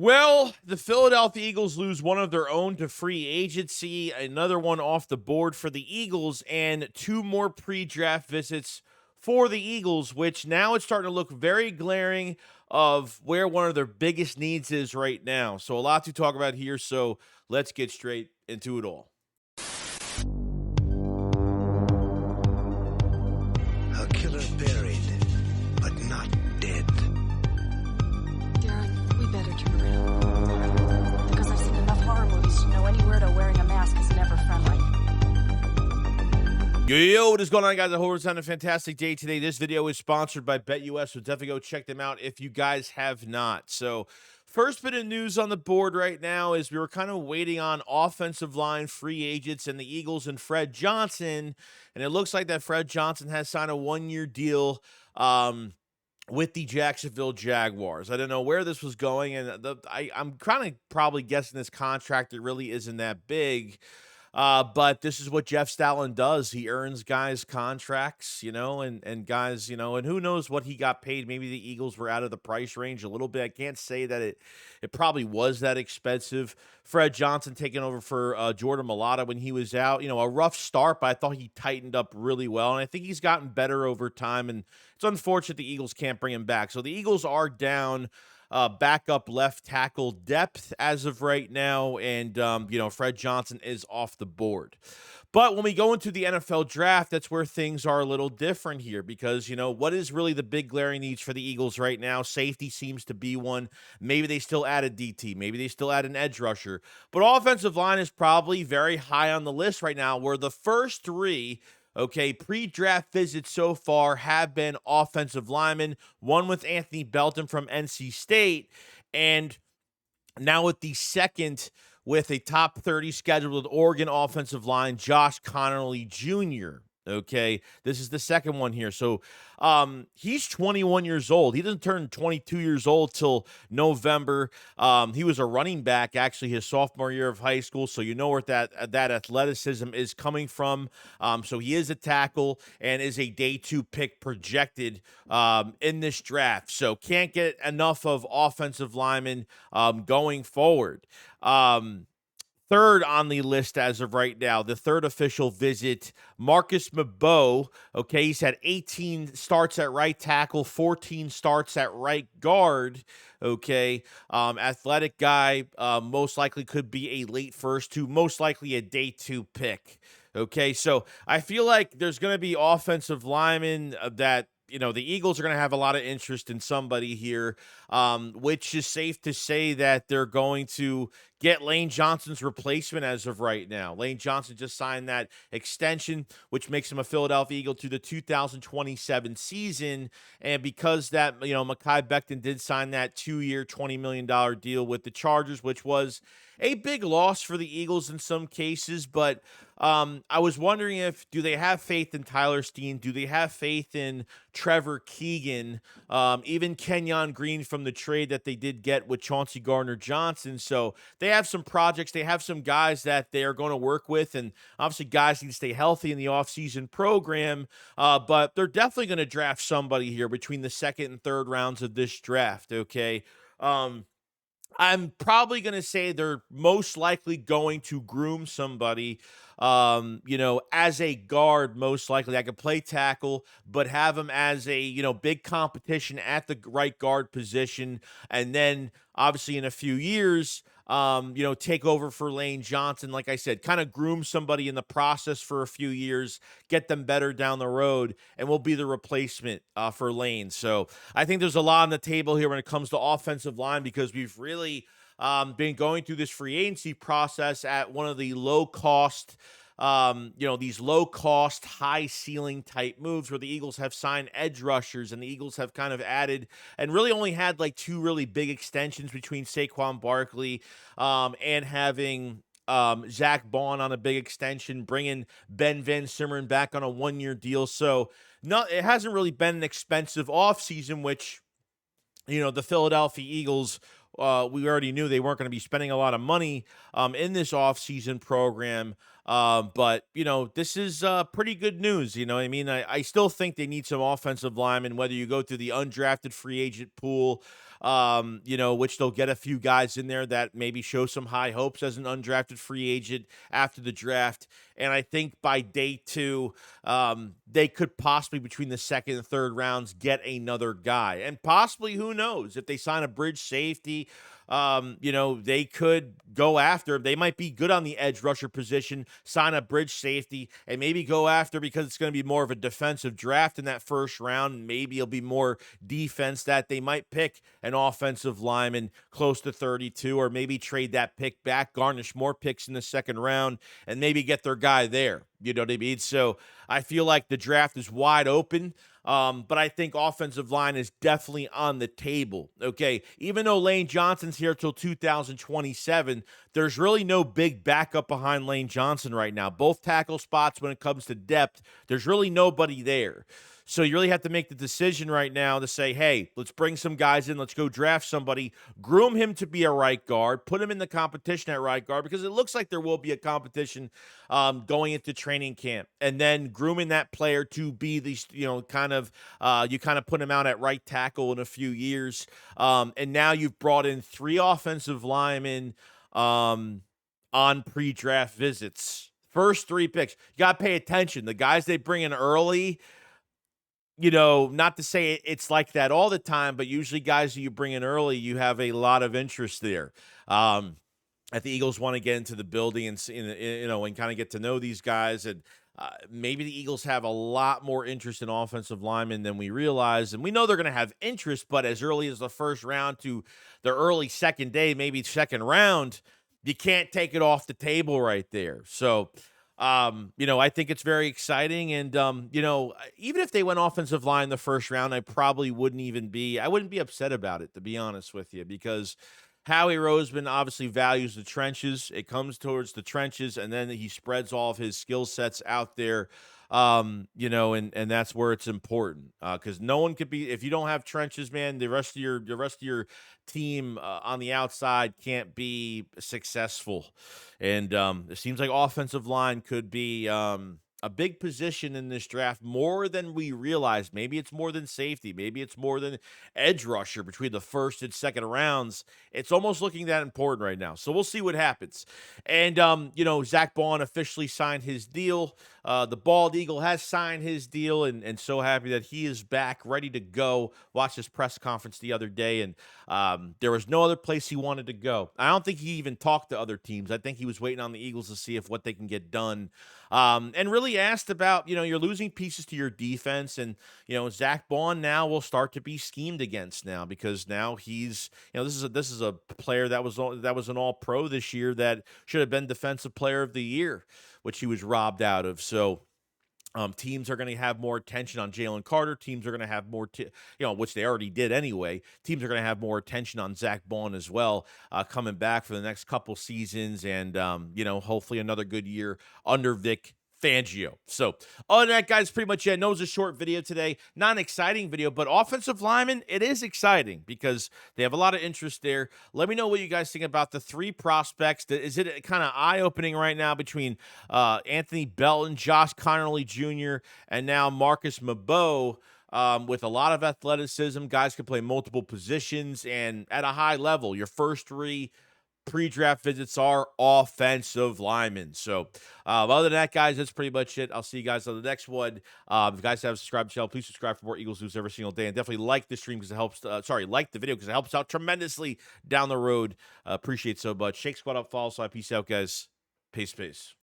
Well, the Philadelphia Eagles lose one of their own to free agency, another one off the board for the Eagles, and two more pre-draft visits for the Eagles, which now it's starting to look very glaring of where one of their biggest needs is right now. So a lot to talk about here, so let's get straight into it all. A killer buried, but not dead. Darren, we better turn around. Because I've seen enough horror movies to know any weirdo wearing a mask is never friendly. Yo, what is going on, guys? I hope it's having a fantastic day today. This video is sponsored by BetUS, so definitely go check them out if you guys have not. So, first bit of news on the board right now is we were kind of waiting on offensive line free agents and the Eagles and Fred Johnson, and it looks like that Fred Johnson has signed a one-year deal with the Jacksonville Jaguars. I don't know where this was going, and I'm kind of probably guessing this contract, it really isn't that big. But this is what Jeff Stalin does. He earns guys contracts, and guys, and who knows what he got paid. Maybe the Eagles were out of the price range a little bit. I can't say that it probably was that expensive. Fred Johnson taking over for Jordan Mailata when he was out. A rough start, but I thought he tightened up really well, and I think he's gotten better over time, and it's unfortunate the Eagles can't bring him back. So the Eagles are down backup left tackle depth as of right now, and Fred Johnson is off the board. But when we go into the NFL draft, that's where things are a little different here because, what is really the big glaring needs for the Eagles right now? Safety seems to be one. Maybe they still add a DT. Maybe they still add an edge rusher. But offensive line is probably very high on the list right now, where the first three pre-draft visits so far have been offensive linemen, one with Anthony Belton from NC State, and now with the second with a top 30 scheduled with Oregon offensive line, Josh Connolly Jr. Okay, this is the second one here. So he's 21 years old. He doesn't turn 22 years old till November. He was a running back actually his sophomore year of high school, so you know where that athleticism is coming from. So he is a tackle and is a day 2 pick projected in this draft. So can't get enough of offensive linemen going forward. Third on the list as of right now, the third official visit, Marcus Mabot. Okay, he's had 18 starts at right tackle, 14 starts at right guard. Okay, athletic guy, most likely could be a late first to most likely a day 2 pick. Okay, so I feel like there's going to be offensive linemen that the Eagles are going to have a lot of interest in somebody here, which is safe to say that they're going to get Lane Johnson's replacement as of right now. Lane Johnson just signed that extension, which makes him a Philadelphia Eagle to the 2027 season. And because that, Mekhi Becton did sign that 2-year, $20 million deal with the Chargers, which was a big loss for the Eagles in some cases, but I was wondering do they have faith in Tyler Steen? Do they have faith in Trevor Keegan? Even Kenyon Green from the trade that they did get with Chauncey Gardner-Johnson. So they have some projects. They have some guys that they are going to work with, and obviously guys need to stay healthy in the offseason program, but they're definitely going to draft somebody here between the second and third rounds of this draft, okay? I'm probably going to say they're most likely going to groom somebody, as a guard, most likely. I could play tackle, but have him as a, big competition at the right guard position. And then obviously in a few years, take over for Lane Johnson. Like I said, kind of groom somebody in the process for a few years, get them better down the road, and we'll be the replacement for Lane. So I think there's a lot on the table here when it comes to offensive line because we've really been going through this free agency process at one of the low-cost these low-cost, high-ceiling type moves where the Eagles have signed edge rushers and the Eagles have kind of added and really only had like 2 really big extensions between Saquon Barkley and having Zach Baun on a big extension, bringing Ben Van Simmeren back on a 1-year deal. So no, it hasn't really been an expensive offseason, which, the Philadelphia Eagles, we already knew they weren't going to be spending a lot of money in this offseason program. But, this is pretty good news. You know what I mean? I still think they need some offensive linemen, whether you go through the undrafted free agent pool which they'll get a few guys in there that maybe show some high hopes as an undrafted free agent after the draft. And I think by day two, they could possibly, between the second and third rounds, get another guy. And possibly, who knows, if they sign a bridge safety, they could go after. They might be good on the edge rusher position, sign a bridge safety, and maybe go after, because it's going to be more of a defensive draft in that first round. Maybe it'll be more defense, that they might pick an offensive lineman close to 32, or maybe trade that pick back, garnish more picks in the second round, and maybe get their guy there. You know what I mean? So I feel like the draft is wide open. But I think offensive line is definitely on the table. Okay. Even though Lane Johnson's here till 2027, there's really no big backup behind Lane Johnson right now. Both tackle spots, when it comes to depth, there's really nobody there. So you really have to make the decision right now to say, hey, let's bring some guys in. Let's go draft somebody, groom him to be a right guard, put him in the competition at right guard, because it looks like there will be a competition going into training camp, and then grooming that player to be these, you kind of put him out at right tackle in a few years. And now you've brought in 3 offensive linemen on pre-draft visits. First 3 picks. You got to pay attention. The guys they bring in early, not to say it's like that all the time, but usually guys that you bring in early, you have a lot of interest there. That the Eagles want to get into the building and kind of get to know these guys. And maybe the Eagles have a lot more interest in offensive linemen than we realize. And we know they're going to have interest, but as early as the first round to the early second day, maybe second round, you can't take it off the table right there. So, I think it's very exciting. And, even if they went offensive line the first round, I wouldn't be upset about it, to be honest with you, because Howie Roseman obviously values the trenches. It comes towards the trenches, and then he spreads all of his skill sets out there. And that's where it's important, because no one could be, if you don't have trenches, man. The rest of your team on the outside can't be successful. And it seems like offensive line could be a big position in this draft, more than we realize. Maybe it's more than safety. Maybe it's more than edge rusher between the first and second rounds. It's almost looking that important right now. So we'll see what happens. And, Zach Baun officially signed his deal. The Bald Eagle has signed his deal, and so happy that he is back, ready to go. Watched his press conference the other day, and there was no other place he wanted to go. I don't think he even talked to other teams. I think he was waiting on the Eagles to see if what they can get done. And really asked about, you're losing pieces to your defense, and, Zach Baun now will start to be schemed against now, because now he's, this is a player that was an all-pro this year that should have been defensive player of the year, which he was robbed out of. So teams are going to have more attention on Jalen Carter. Teams are going to have more, which they already did anyway. Teams are going to have more attention on Zach Baun as well, coming back for the next couple seasons, and hopefully another good year under Vic Fangio. So, other than that, guys, pretty much it. I know it's a short video today, not an exciting video, but offensive linemen, it is exciting because they have a lot of interest there. Let me know what you guys think about the 3 prospects. Is it kind of eye-opening right now between Anthony Belton, Josh Connerly Jr., and now Marcus Mabeau? With a lot of athleticism, guys can play multiple positions and at a high level. Your first 3 pre-draft visits are offensive linemen. So other than that, guys, that's pretty much it. I'll see you guys on the next one. If you guys haven't subscribed to the channel, please subscribe for more Eagles news every single day, and definitely like the stream because it helps. Like the video because it helps out tremendously down the road. Appreciate it so much. Shake Squad up, follow, so I peace out, guys. Peace.